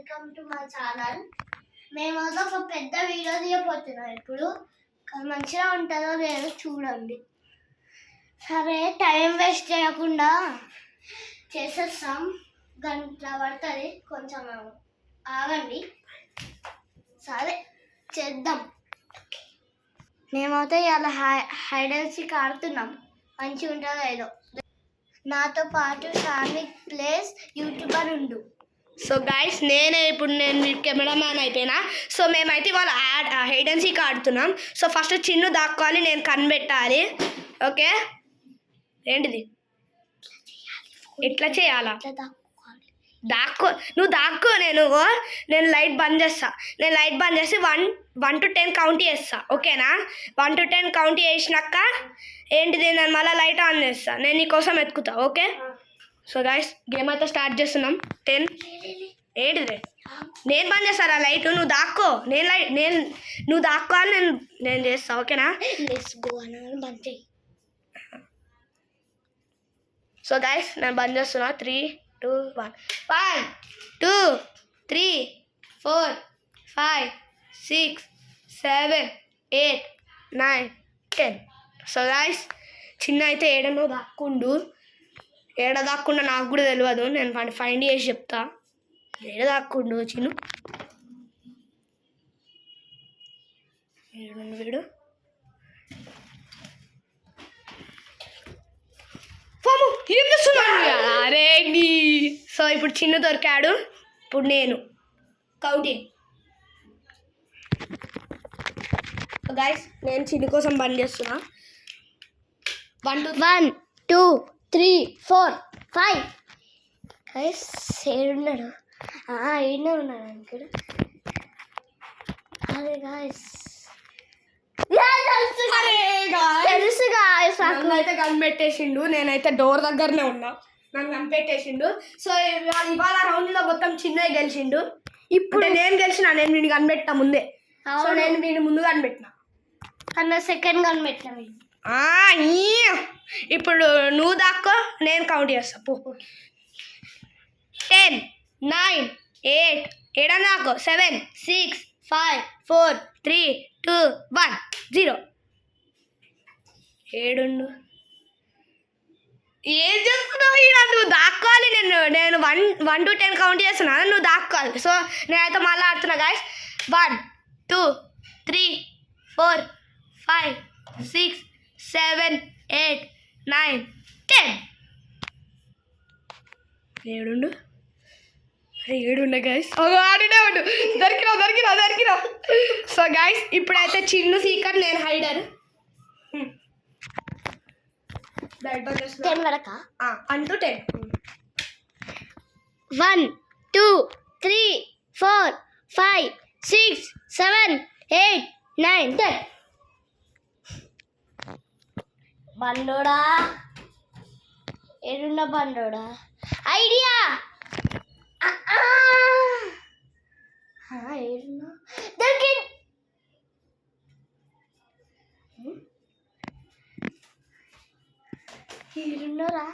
Welcome to my channel. మేమైతే ఒక పెద్ద వీడియో తీయబోతున్నాం ఇప్పుడు. మంచిగా ఉంటుందో లేదో చూడండి. సరే, టైం వేస్ట్ చేయకుండా చేసేస్తాం. గంట పడుతుంది, కొంచెం ఆగండి. సరే చేద్దాం. మేమైతే ఇలా హైడ్ అండ్ సీక్ ఆడుతున్నాం. మంచిగా ఉంటుందో లేదో. నాతో పాటు షామిక్ ప్లేస్ యూట్యూబర్ ఉండు. సో గైస్, నేను కెమెరామ్యాన్ అయిపోయినా. సో మేమైతే ఇవాళ హైడ్ అండ్ సీక్ ఆడుతున్నాం. సో ఫస్ట్ చిన్ను దాక్కోవాలి, నేను కనిపెట్టాలి. ఓకే, ఏంటిది? ఎట్లా చేయాలా? దాక్కో, నువ్వు దాక్కో. నేను లైట్ బంద్ చేస్తా. నేను లైట్ బంద్ చేసి 1 to 10 కౌంట్ చేస్తా. ఓకేనా? 1 to 10 కౌంట్ చేసినాక ఏంటిది, నేను మళ్ళీ లైట్ ఆన్ చేస్తా. నేను నీకోసం ఎత్తుకుతా. ఓకే? సో గైస్, గేమ్ అయితే స్టార్ట్ చేస్తున్నాం. 10. ఏంటిది? నేను బంద్ చేస్తారా లైట్? నువ్వు దాక్కో. నువ్వు దాక్కోవాలి, నేను చేస్తా. ఓకేనా? సో గైస్, నేను బంద్ చేస్తున్నా. 3, 2, 1. 1, 2, 3, 4, 5, 6, 7, 8, 9, 10. సో గైస్, చిన్న అయితే ఏడనో దాక్కుండు. ఏడ దాక్కుండా నాకు కూడా తెలియదు. నేను ఫైండ్ చేసి చెప్తా. ఏడ దాక్కుండు చిన్ను? ఏడుండు వీడు. ఏం చేస్తున్నాను? అరే నీ. సో ఇప్పుడు చిన్ను దొరికాడు. ఇప్పుడు నేను కౌంటింగ్. గైస్, నేను చిన్ను కోసం బంద్ చేస్తున్నా. 1, 2, 3, 4, 5. గైస్, ఏడున్నాడు? ఏడునే ఉన్నాడు అనుకోడు. అరే గైస్, తెలుసు గాయ్స్, అయితే కనిపెట్టేసిండు. నేనైతే డోర్ దగ్గరనే ఉన్నా. నన్ను కనిపెట్టేసిండు. సో ఇవాళ రౌండ్లో మొత్తం చిన్నగా గెలిచిండు. ఇప్పుడు నేను గెలిచిన. నేను వీడిని కనిపెట్టా ముందే. సో నేను వీడిని ముందు కనిపెట్టినా. కన్నా సెకండ్ కనిపెట్టినా. ఇప్పుడు నువ్వు దాక్కో, నేను కౌంట్ చేస్తా. 10, 9, 8. ఏడన్నా దాక్కో. 7, 6, 5, 4, 3, 2, 1, 0. ఏడుండు. ఏం చేస్తున్నావు? నువ్వు దాక్కోవాలి. నేను 1 to 10 కౌంట్ చేస్తున్నాను. నువ్వు దాక్కోవాలి. సో నేనైతే మళ్ళీ ఆడుతున్నా గాయస్. 1, 2, 3, 4, 5, 6, 7, 8, 9, 10. ఏడుండు. ఏడుండే గైస్. ఆడినే ఉండు. దొరికినావు. సో గైస్, ఇప్పుడైతే చిన్ను సీకర్, నేను హైడర్. 10 వరకా? 1 to 10. 1, 2, 3, 4, 5, 6, 7, 8, 9, 10. బండోడా, ఏడున్న బండోడా? ఐడియా. ఏడున్నా? దొరికి. ఏడున్నారా?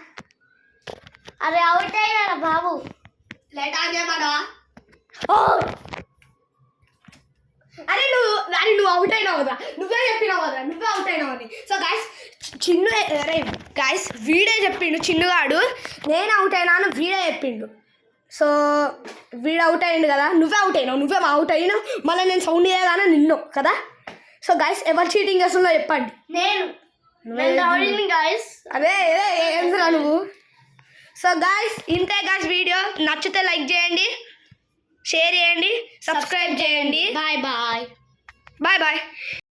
అరే అవుట్ అయినారా బాబు? లైట్ ఆన్ చేయమా? అరే నువ్వు అవుట్ అయినావు కదా. నువ్వే చెప్పినావు కదా నువ్వే అవుట్ అయినావు అని. సో గైస్, చిన్ను, అరే గైస్, వీడే చెప్పిండు చిన్నుగాడు. నేను అవుట్ అయినాను, వీడే చెప్పిండు. సో వీడు అవుట్ అయ్యిండు కదా. నువ్వే అవుట్ అయినావు. మళ్ళీ నేను సౌండ్ చేయగానే నిన్ను కదా. సో గైస్, ఎవరు చీటింగ్ చేస్తుందో చెప్పండి. నేను గైస్. అదే ఏంద్రా నువ్వు. సో గైస్, ఇంతే గైస్ వీడియో. నచ్చితే లైక్ చేయండి, షేర్ చేయండి, సబ్స్క్రైబ్ చేయండి. బాయ్.